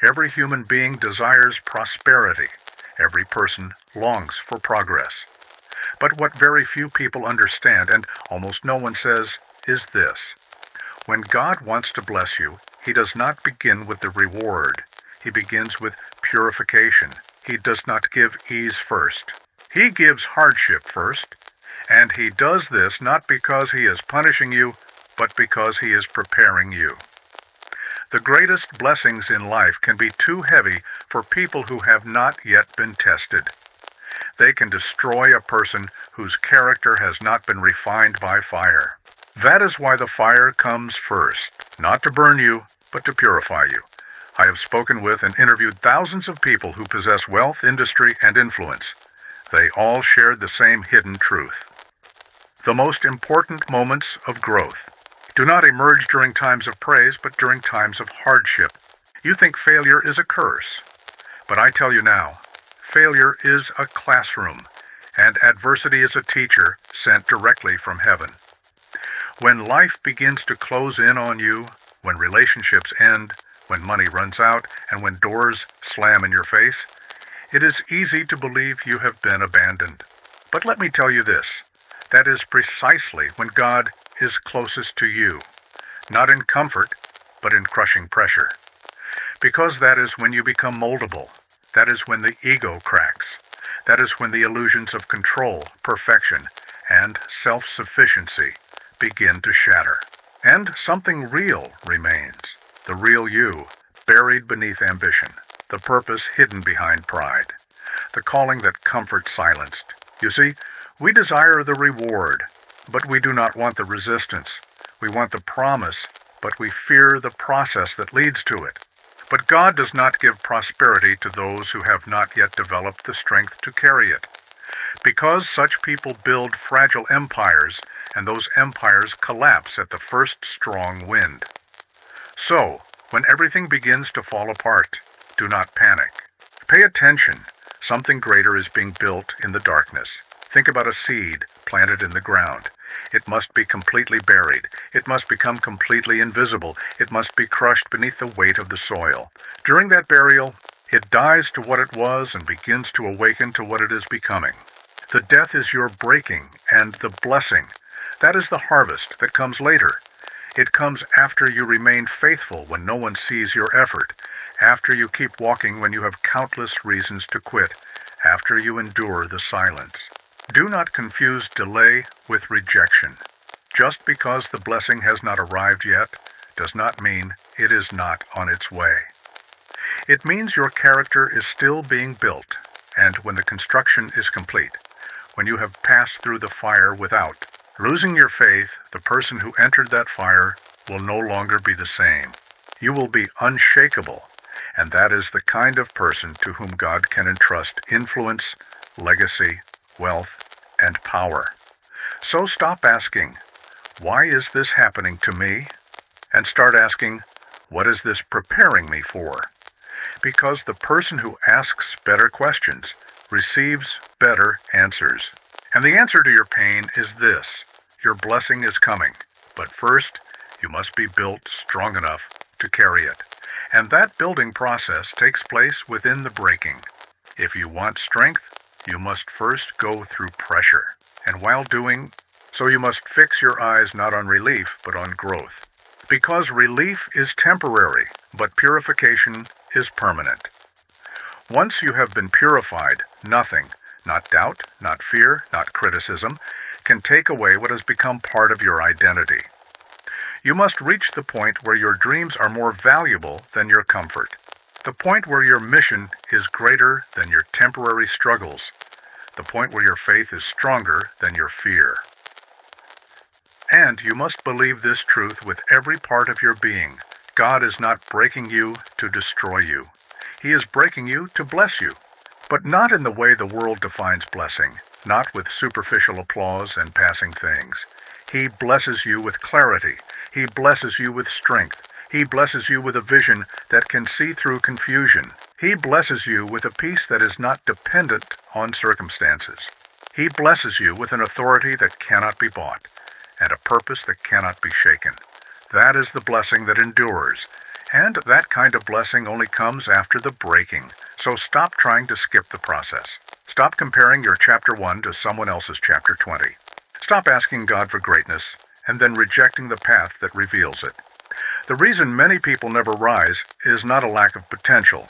Every human being desires prosperity. Every person longs for progress. But what very few people understand, and almost no one says, is this. When God wants to bless you, He does not begin with the reward. He begins with purification. He does not give ease first. He gives hardship first, and He does this not because He is punishing you, but because He is preparing you. The greatest blessings in life can be too heavy for people who have not yet been tested. They can destroy a person whose character has not been refined by fire. That is why the fire comes first, not to burn you, but to purify you. I have spoken with and interviewed thousands of people who possess wealth, industry, and influence. They all shared the same hidden truth. The most important moments of growth do not emerge during times of praise, but during times of hardship. You think failure is a curse, but I tell you now, failure is a classroom, and adversity is a teacher sent directly from heaven. When life begins to close in on you, when relationships end, when money runs out, and when doors slam in your face, it is easy to believe you have been abandoned. But let me tell you this, that is precisely when God is closest to you, not in comfort, but in crushing pressure. Because that is when you become moldable. That is when the ego cracks. That is when the illusions of control, perfection, and self-sufficiency begin to shatter. And something real remains. The real you, buried beneath ambition. The purpose hidden behind pride. The calling that comfort silenced. You see, we desire the reward, but we do not want the resistance. We want the promise, but we fear the process that leads to it. But God does not give prosperity to those who have not yet developed the strength to carry it. Because such people build fragile empires, and those empires collapse at the first strong wind. So, when everything begins to fall apart, do not panic. Pay attention. Something greater is being built in the darkness. Think about a seed planted in the ground. It must be completely buried. It must become completely invisible. It must be crushed beneath the weight of the soil. During that burial, it dies to what it was and begins to awaken to what it is becoming. The death is your breaking, and the blessing, that is the harvest that comes later. It comes after you remain faithful when no one sees your effort, after you keep walking when you have countless reasons to quit, after you endure the silence. Do not confuse delay with rejection. Just because the blessing has not arrived yet does not mean it is not on its way. It means your character is still being built, and when the construction is complete, when you have passed through the fire without losing your faith, the person who entered that fire will no longer be the same. You will be unshakable, and that is the kind of person to whom God can entrust influence, legacy, wealth, and power. So stop asking, why is this happening to me? And start asking, what is this preparing me for? Because the person who asks better questions receives better answers. And the answer to your pain is this: your blessing is coming, but first you must be built strong enough to carry it. And that building process takes place within the breaking. If you want strength, you must first go through pressure. And while doing so, you must fix your eyes not on relief, but on growth. Because relief is temporary, but purification is permanent. Once you have been purified, nothing, not doubt, not fear, not criticism, can take away what has become part of your identity. You must reach the point where your dreams are more valuable than your comfort. The point where your mission is greater than your temporary struggles. The point where your faith is stronger than your fear. And you must believe this truth with every part of your being. God is not breaking you to destroy you. He is breaking you to bless you. But not in the way the world defines blessing, not with superficial applause and passing things. He blesses you with clarity. He blesses you with strength. He blesses you with a vision that can see through confusion. He blesses you with a peace that is not dependent on circumstances. He blesses you with an authority that cannot be bought, and a purpose that cannot be shaken. That is the blessing that endures. And that kind of blessing only comes after the breaking. So stop trying to skip the process. Stop comparing your chapter 1 to someone else's chapter 20. Stop asking God for greatness and then rejecting the path that reveals it. The reason many people never rise is not a lack of potential.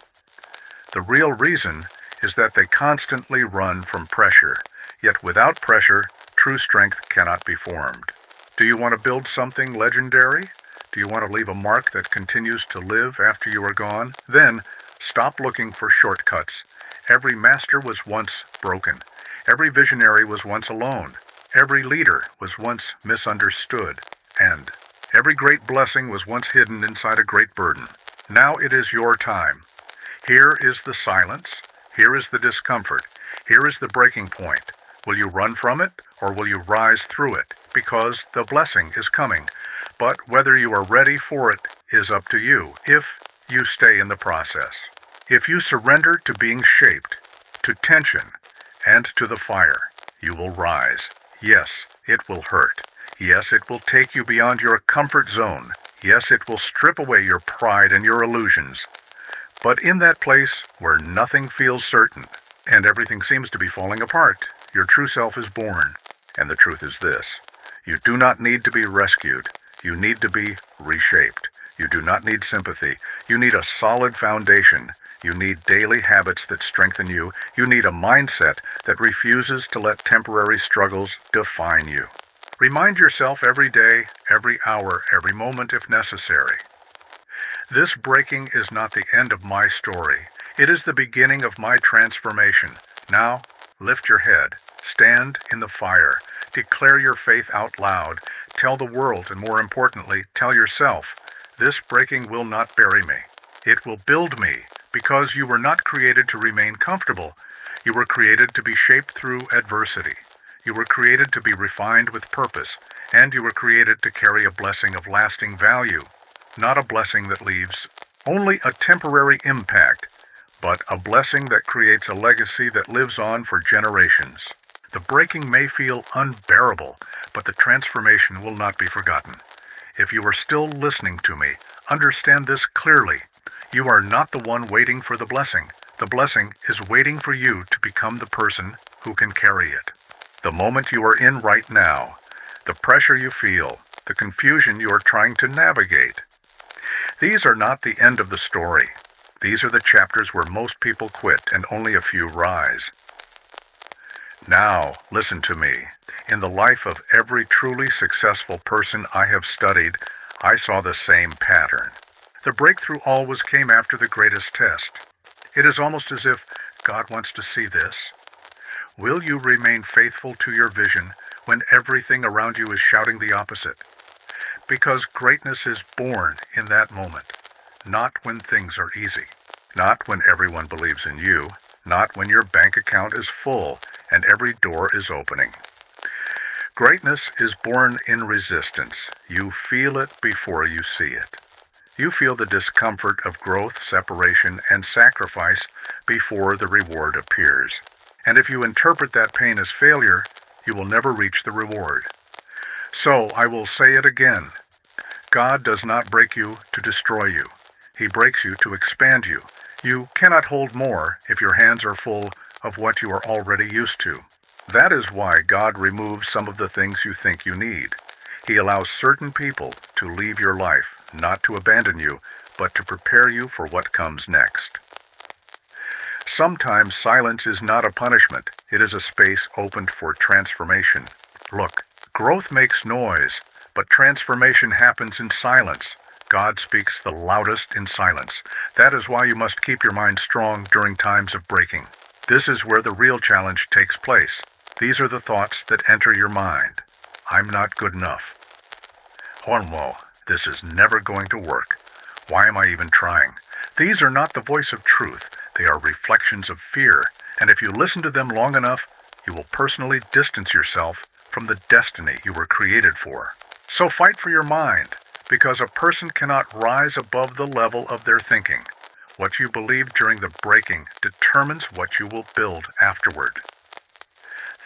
The real reason is that they constantly run from pressure. Yet without pressure, true strength cannot be formed. Do you want to build something legendary? Do you want to leave a mark that continues to live after you are gone? Then, stop looking for shortcuts. Every master was once broken. Every visionary was once alone. Every leader was once misunderstood. And every great blessing was once hidden inside a great burden. Now it is your time. Here is the silence. Here is the discomfort. Here is the breaking point. Will you run from it, or will you rise through it? Because the blessing is coming. But whether you are ready for it is up to you, if you stay in the process. If you surrender to being shaped, to tension, and to the fire, you will rise. Yes, it will hurt. Yes, it will take you beyond your comfort zone. Yes, it will strip away your pride and your illusions. But in that place where nothing feels certain, and everything seems to be falling apart, your true self is born. And the truth is this: you do not need to be rescued. You need to be reshaped. You do not need sympathy. You need a solid foundation. You need daily habits that strengthen you. You need a mindset that refuses to let temporary struggles define you. Remind yourself every day, every hour, every moment if necessary. This breaking is not the end of my story. It is the beginning of my transformation. Now, lift your head. Stand in the fire. Declare your faith out loud. Tell the world, and more importantly, tell yourself, this breaking will not bury me. It will build me, because you were not created to remain comfortable. You were created to be shaped through adversity. You were created to be refined with purpose, and you were created to carry a blessing of lasting value, not a blessing that leaves only a temporary impact, but a blessing that creates a legacy that lives on for generations. The breaking may feel unbearable, but the transformation will not be forgotten. If you are still listening to me, understand this clearly. You are not the one waiting for the blessing. The blessing is waiting for you to become the person who can carry it. The moment you are in right now, the pressure you feel, the confusion you are trying to navigate, these are not the end of the story. These are the chapters where most people quit and only a few rise. Now, listen to me. In the life of every truly successful person I have studied, I saw the same pattern. The breakthrough always came after the greatest test. It is almost as if God wants to see this. Will you remain faithful to your vision when everything around you is shouting the opposite? Because greatness is born in that moment, not when things are easy, not when everyone believes in you, not when your bank account is full and every door is opening. Greatness is born in resistance. You feel it before you see it. You feel the discomfort of growth, separation, and sacrifice before the reward appears. And if you interpret that pain as failure, you will never reach the reward. So I will say it again. God does not break you to destroy you. He breaks you to expand you. You cannot hold more if your hands are full of what you are already used to. That is why God removes some of the things you think you need. He allows certain people to leave your life, not to abandon you, but to prepare you for what comes next. Sometimes silence is not a punishment. It is a space opened for transformation. Look, growth makes noise, but transformation happens in silence. God speaks the loudest in silence. That is why you must keep your mind strong during times of breaking. This is where the real challenge takes place. These are the thoughts that enter your mind. I'm not good enough. Oh no, this is never going to work. Why am I even trying? These are not the voice of truth. They are reflections of fear, and if you listen to them long enough, you will personally distance yourself from the destiny you were created for. So fight for your mind, because a person cannot rise above the level of their thinking. What you believe during the breaking determines what you will build afterward.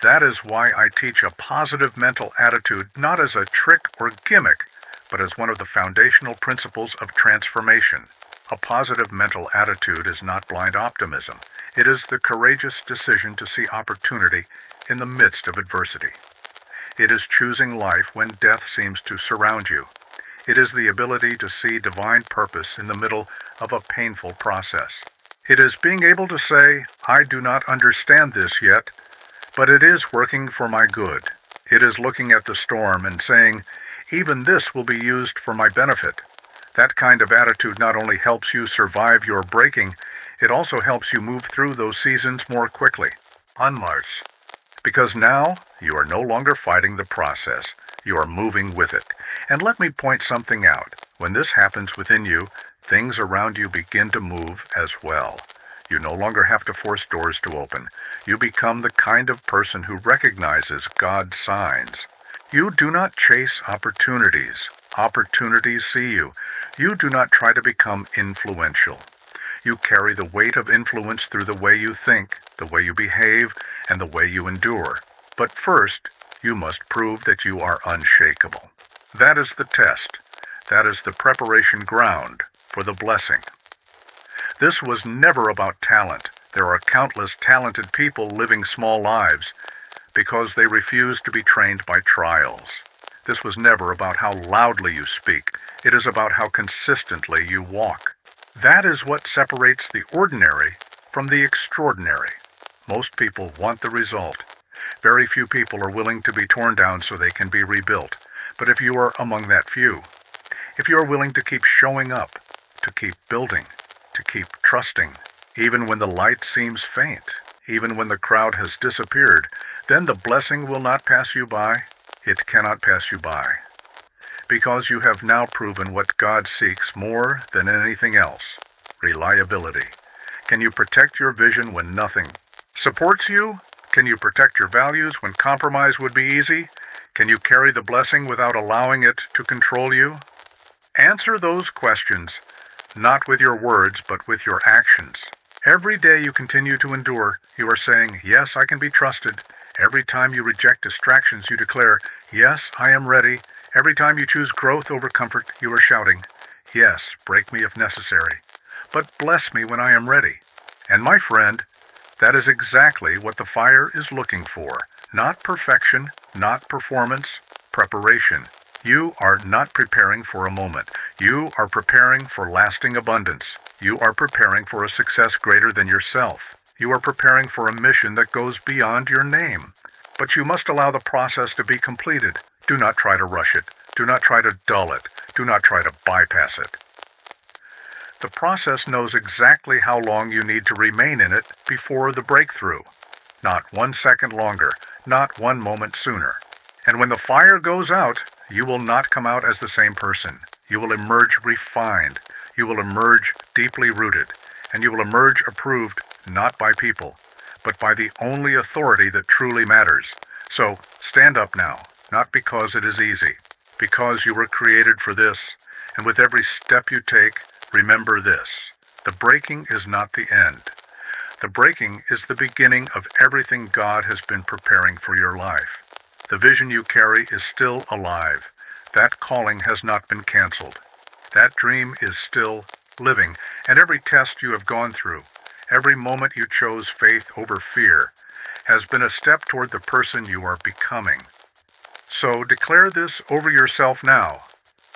That is why I teach a positive mental attitude not as a trick or gimmick, but as one of the foundational principles of transformation. A positive mental attitude is not blind optimism. It is the courageous decision to see opportunity in the midst of adversity. It is choosing life when death seems to surround you. It is the ability to see divine purpose in the middle of a painful process. It is being able to say, I do not understand this yet, but it is working for my good. It is looking at the storm and saying, even this will be used for my benefit. That kind of attitude not only helps you survive your breaking, it also helps you move through those seasons more quickly. Unless, because now you are no longer fighting the process, you are moving with it. And let me point something out. When this happens within you, things around you begin to move as well. You no longer have to force doors to open. You become the kind of person who recognizes God's signs. You do not chase opportunities. Opportunities see you. You do not try to become influential. You carry the weight of influence through the way you think, the way you behave, and the way you endure. But first, you must prove that you are unshakable. That is the test. That is the preparation ground for the blessing. This was never about talent. There are countless talented people living small lives because they refuse to be trained by trials. This was never about how loudly you speak. It is about how consistently you walk. That is what separates the ordinary from the extraordinary. Most people want the result. Very few people are willing to be torn down so they can be rebuilt. But if you are among that few, if you are willing to keep showing up, to keep building, to keep trusting, even when the light seems faint, even when the crowd has disappeared, then the blessing will not pass you by. It cannot pass you by. Because you have now proven what God seeks more than anything else: reliability. Can you protect your vision when nothing supports you? Can you protect your values when compromise would be easy? Can you carry the blessing without allowing it to control you? Answer those questions, not with your words, but with your actions. Every day you continue to endure, you are saying, yes, I can be trusted. Every time you reject distractions, you declare, yes, I am ready. Every time you choose growth over comfort, you are shouting, yes, break me if necessary, but bless me when I am ready. And my friend, that is exactly what the fire is looking for. Not perfection, not performance, preparation. You are not preparing for a moment. You are preparing for lasting abundance. You are preparing for a success greater than yourself. You are preparing for a mission that goes beyond your name. But you must allow the process to be completed. Do not try to rush it. Do not try to dull it. Do not try to bypass it. The process knows exactly how long you need to remain in it before the breakthrough. Not 1 second longer, not 1 moment sooner. And when the fire goes out, you will not come out as the same person. You will emerge refined. You will emerge deeply rooted. And you will emerge approved not by people, but by the only authority that truly matters. So stand up now, not because it is easy, because you were created for this. And with every step you take, remember this: the breaking is not the end. The breaking is the beginning of everything God has been preparing for your life. The vision you carry is still alive. That calling has not been canceled. That dream is still living, and every test you have gone through, every moment you chose faith over fear, has been a step toward the person you are becoming. So declare this over yourself now: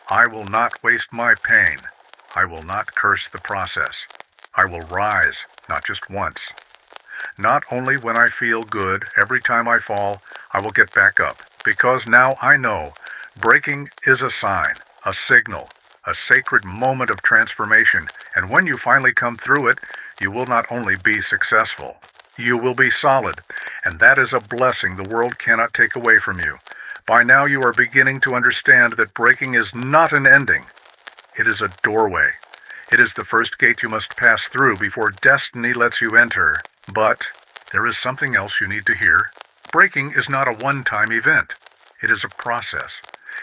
I will not waste my pain. I will not curse the process. I will rise, not just once. Not only when I feel good, every time I fall, I will get back up, because now I know breaking is a sign, a signal, a sacred moment of transformation, and when you finally come through it, you will not only be successful, you will be solid, and that is a blessing the world cannot take away from you. By now you are beginning to understand that breaking is not an ending. It is a doorway. It is the first gate you must pass through before destiny lets you enter. But there is something else you need to hear. Breaking is not a one-time event. It is a process.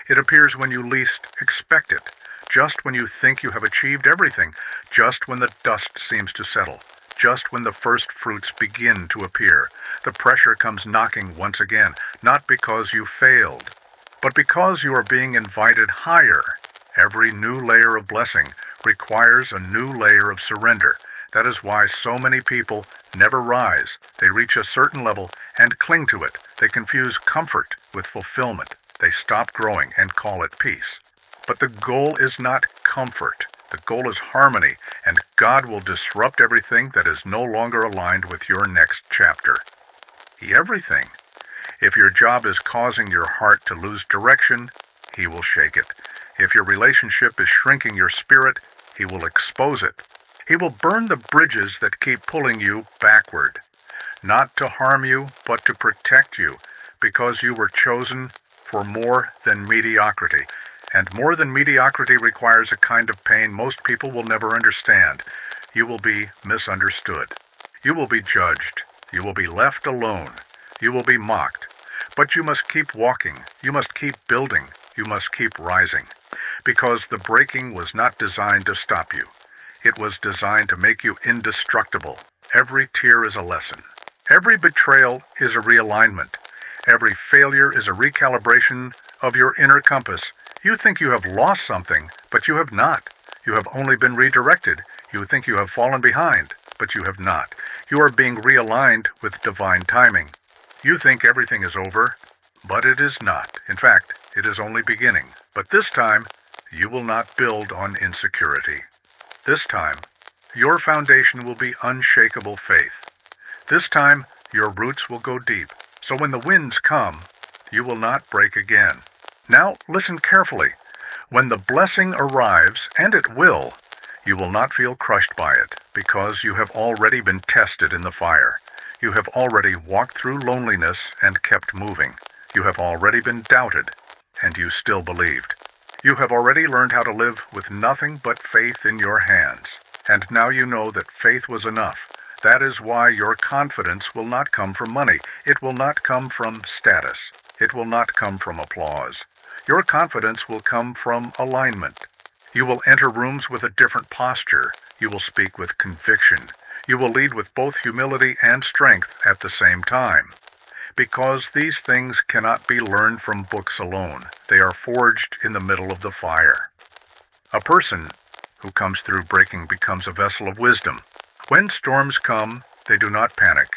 It appears when you least expect it, just when you think you have achieved everything, just when the dust seems to settle, just when the first fruits begin to appear. The pressure comes knocking once again, not because you failed, but because you are being invited higher Every new layer of blessing requires a new layer of surrender. That is why so many people never rise. They reach a certain level and cling to it. They confuse comfort with fulfillment. They stop growing and call it peace. But the goal is not comfort. The goal is harmony, and God will disrupt everything that is no longer aligned with your next chapter. Everything. If your job is causing your heart to lose direction, He will shake it. If your relationship is shrinking your spirit, He will expose it. He will burn the bridges that keep pulling you backward. Not to harm you, but to protect you, because you were chosen for more than mediocrity. And more than mediocrity requires a kind of pain most people will never understand. You will be misunderstood. You will be judged. You will be left alone. You will be mocked. But you must keep walking. You must keep building. You must keep rising. Because the breaking was not designed to stop you. It was designed to make you indestructible. Every tear is a lesson. Every betrayal is a realignment. Every failure is a recalibration of your inner compass. You think you have lost something, but you have not. You have only been redirected. You think you have fallen behind, but you have not. You are being realigned with divine timing. You think everything is over, but it is not. In fact, it is only beginning. But this time, you will not build on insecurity. This time, your foundation will be unshakable faith. This time, your roots will go deep. So when the winds come, you will not break again. Now listen carefully. When the blessing arrives, and it will, you will not feel crushed by it, because you have already been tested in the fire. You have already walked through loneliness and kept moving. You have already been doubted, and you still believed. You have already learned how to live with nothing but faith in your hands. And now you know that faith was enough. That is why your confidence will not come from money. It will not come from status. It will not come from applause. Your confidence will come from alignment. You will enter rooms with a different posture. You will speak with conviction. You will lead with both humility and strength at the same time. Because these things cannot be learned from books alone. They are forged in the middle of the fire. A person who comes through breaking becomes a vessel of wisdom. When storms come, they do not panic.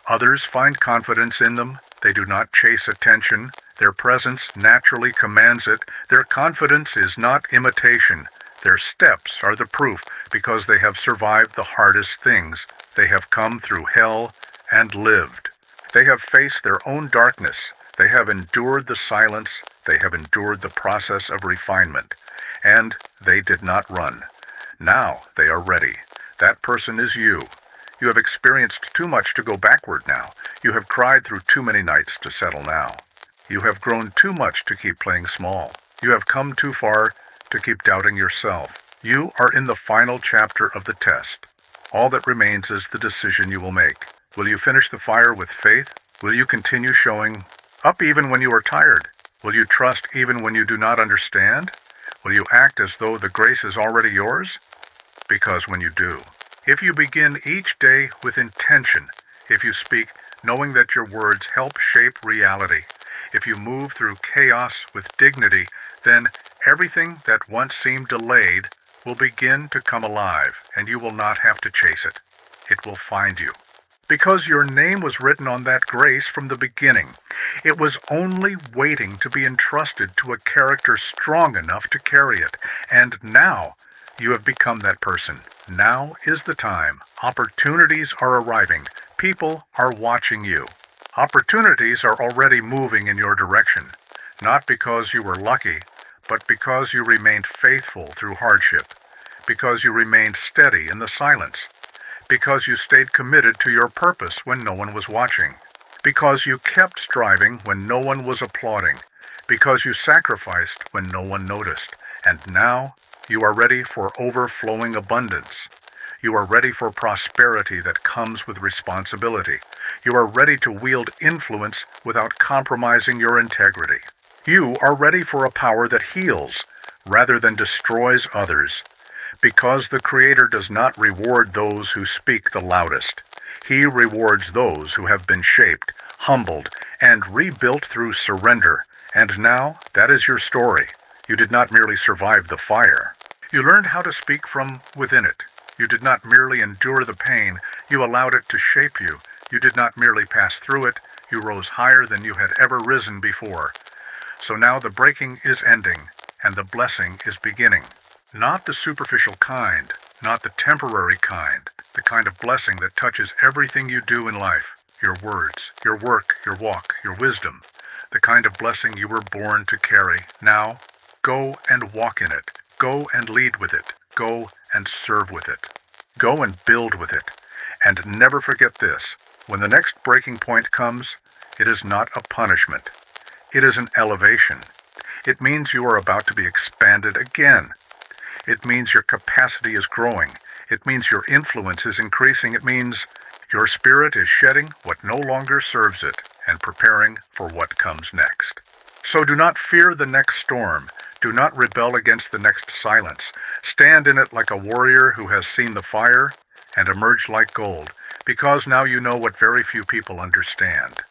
Others find confidence in them. They do not chase attention. Their presence naturally commands it. Their confidence is not imitation. Their steps are the proof, because they have survived the hardest things. They have come through hell and lived. They have faced their own darkness. They have endured the silence. They have endured the process of refinement. And they did not run. Now they are ready. That person is you. You have experienced too much to go backward now. You have cried through too many nights to settle now. You have grown too much to keep playing small. You have come too far to keep doubting yourself. You are in the final chapter of the test. All that remains is the decision you will make. Will you finish the fire with faith? Will you continue showing up even when you are tired? Will you trust even when you do not understand? Will you act as though the grace is already yours? Because when you do, if you begin each day with intention, if you speak knowing that your words help shape reality, if you move through chaos with dignity, then everything that once seemed delayed will begin to come alive, and you will not have to chase it. It will find you. Because your name was written on that grace from the beginning. It was only waiting to be entrusted to a character strong enough to carry it. And now you have become that person. Now is the time. Opportunities are arriving. People are watching you. Opportunities are already moving in your direction, not because you were lucky, but because you remained faithful through hardship, because you remained steady in the silence, because you stayed committed to your purpose when no one was watching, because you kept striving when no one was applauding, because you sacrificed when no one noticed, and now you are ready for overflowing abundance. You are ready for prosperity that comes with responsibility. You are ready to wield influence without compromising your integrity. You are ready for a power that heals rather than destroys others, because the Creator does not reward those who speak the loudest. He rewards those who have been shaped, humbled, and rebuilt through surrender. And now, that is your story. You did not merely survive the fire. You learned how to speak from within it. You did not merely endure the pain. You allowed it to shape you. You did not merely pass through it. You rose higher than you had ever risen before. So now the breaking is ending, and the blessing is beginning. Not the superficial kind, not the temporary kind, the kind of blessing that touches everything you do in life, your words, your work, your walk, your wisdom, the kind of blessing you were born to carry. Now, go and walk in it. Go and lead with it. Go and serve with it. Go and build with it. And never forget this. When the next breaking point comes, it is not a punishment. It is an elevation. It means you are about to be expanded again. It means your capacity is growing. It means your influence is increasing. It means your spirit is shedding what no longer serves it and preparing for what comes next. So do not fear the next storm. Do not rebel against the next silence. Stand in it like a warrior who has seen the fire and emerged like gold, because now you know what very few people understand.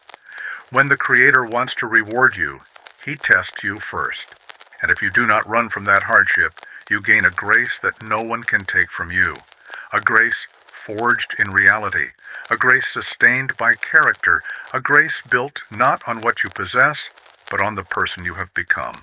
When the Creator wants to reward you, He tests you first. And if you do not run from that hardship, you gain a grace that no one can take from you. A grace forged in reality. A grace sustained by character. A grace built not on what you possess, but on the person you have become.